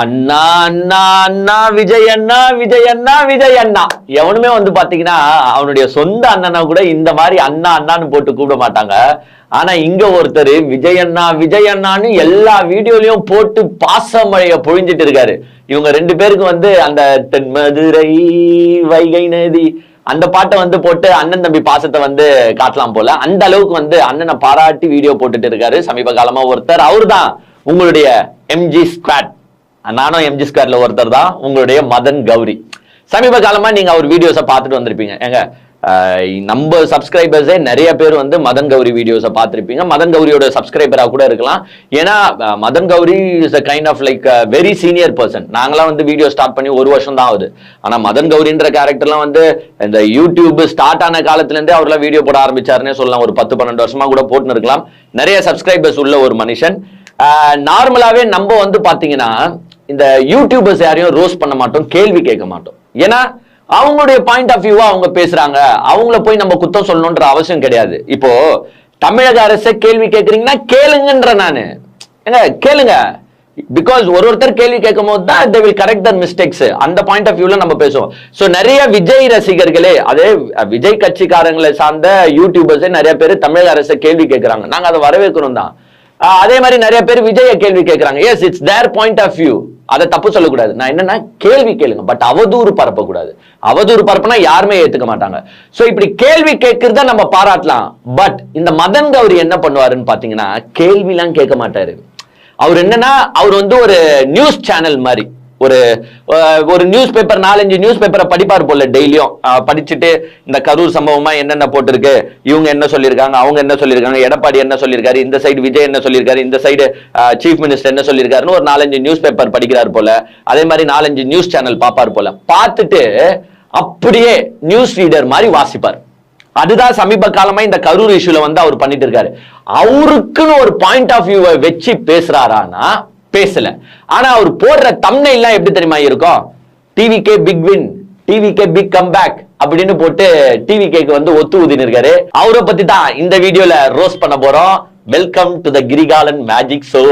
அண்ணா அண்ணா அண்ணா விஜய் அண்ணா விஜய் அண்ணா விஜய் அண்ணா எவனுமே வந்து பாத்தீங்கன்னா அவனுடைய சொந்த அண்ணனா கூட இந்த மாதிரி அண்ணா அண்ணான்னு போட்டு கூப்பிட மாட்டாங்க. ஆனா இங்க ஒருத்தர் விஜய் அண்ணா விஜய் அண்ணான்னு எல்லா வீடியோலயும் போட்டு பாசமழைய பொழிஞ்சிட்டு இருக்காரு. இவங்க ரெண்டு பேருக்கு வந்து அந்த தென்மதுரை வைகை நதி அந்த பாட்டை வந்து போட்டு அண்ணன் தம்பி பாசத்தை வந்து காட்டலாம் போல. அந்த அளவுக்கு வந்து அண்ணனை பாராட்டி வீடியோ போட்டுட்டு இருக்காரு சமீப காலமா ஒருத்தர். அவரு தான் உங்களுடைய எம்ஜி ஸ்குவாட். நானும் எம்ஜி ஸ்குவாட்ல ஒருத்தர் தான் உங்களுடைய மதன் கௌரி. சமீப காலமா நீங்க அவர் வீடியோஸை பார்த்துட்டு வந்திருப்பீங்க. ஏங்க நம்ம சப்ஸ்கிரைபர்ஸே நிறைய பேர் வந்து மதன் கௌரி வீடியோஸை பார்த்துருப்பீங்க. மதன் கௌரியோட சப்ஸ்கிரைபரா கூட இருக்கலாம். ஏன்னா Madan Gauri is a kind of like very senior person. நாங்களாம் வந்து வீடியோ ஸ்டார்ட் பண்ணி 1 வருஷம் தான் ஆகுது. ஆனா மதன் கௌரின்ற கேரக்டர்லாம் வந்து இந்த யூடியூப் ஸ்டார்ட் ஆன காலத்துல இருந்தே அவர்லாம் வீடியோ போட ஆரம்பிச்சாருன்னே சொல்லலாம். ஒரு 10-12 வருஷமா கூட போட்டுன்னு இருக்கலாம். நிறைய சப்ஸ்கிரைபர்ஸ் உள்ள ஒரு மனுஷன். நார்மலாவே நம்ம வந்து பாத்தீங்கன்னா இந்த யூடியூபர்ஸ் யாரையும் ரோஸ்ட் பண்ண மாட்டோம், கேள்வி கேட்க மாட்டோம். ஏன்னா அவங்களுடைய பாயிண்ட் ஆஃப் வியூவா அவங்க பேசுறாங்க, அவங்கள போய் நம்ம குத்தம் சொல்லணும்ன்ற அவசியம் கிடையாது. இப்போ தமிழக அரசு கேள்வி கேட்கறீங்கன்னா கேளுங்கன்ற நானு. ஏங்க கேளுங்க, பிகாஸ் ஒருத்தர் கேள்வி கேட்கும் போது தான் they will correct their mistakes. அந்த பாயிண்ட் ஆஃப் வியூல நம்ம பேசுவோம். சோ நிறைய விஜய் ரசிகர்களே, அதே விஜய் கட்சிக்காரங்களை சார்ந்த யூடியூபர்ஸே நிறைய பேர் தமிழக அரசு கேள்வி கேட்கறாங்க. நாங்க அதை வரவேற்கணும் தான். அதே மாதிரி நிறைய பேர் விஜய கேள்வி கேட்கறாங்க. Yes, it's their point of view. அதை தப்பு சொல்லக்கூடாது. நான் என்னன்னா கேள்வி கேளுங்க, பட் அவதூறு பரப்பக்கூடாது. அவதூறு பரப்புனா யாருமே ஏத்துக்க மாட்டாங்க. சோ இப்படி கேள்வி கேட்கறத நம்ம பாராட்டலாம். பட் இந்த மதன் கௌரி என்ன பண்ணுவாருன்னு பாத்தீங்கன்னா கேள்வி எல்லாம் கேட்க மாட்டாரு. அவர் என்னன்னா அவர் வந்து ஒரு நியூஸ் சேனல் மாதிரி ஒரு நியூஸ் பேப்பர் 4-5 நியூஸ் பேப்பரை படிப்பார் போல. டெய்லியும் படிச்சுட்டு இந்த கரூர் சம்பவமா என்னென்ன போட்டிருக்கு, இவங்க என்ன சொல்லியிருக்காங்க, அவங்க என்ன சொல்லியிருக்காங்க, எடப்பாடி என்ன சொல்லியிருக்காரு, இந்த சைடு விஜய் என்ன சொல்லியிருக்காரு, இந்த சைடு சீஃப் மினிஸ்டர் என்ன சொல்லியிருக்காருன்னு ஒரு 4-5 நியூஸ் பேப்பர் படிக்கிறார் போல. அதே மாதிரி 4-5 நியூஸ் சேனல் பார்ப்பார் போல. பார்த்துட்டு அப்படியே நியூஸ் ரீடர் மாதிரி வாசிப்பார். அதுதான் சமீப காலமா இந்த கரூர் இஷ்யூல வந்து அவர் பண்ணிட்டு இருக்காரு. அவருக்குன்னு ஒரு பாயிண்ட் ஆஃப் வியூவை வச்சு பேசுறாரானா பேசல. ஆனா அவர் போடுற தம்ப்நெயில் எப்படி தெரியுமா இருக்கும்? TVK big win, TVK big comeback அப்படின்னு போட்டு டிவிகேக்கு வந்து ஒத்து ஊதின்னு இருக்காரு. அவரை பத்தி தான் இந்த வீடியோல ரோஸ்ட் பண்ண போறோம். Welcome to the Kirikalan magic show.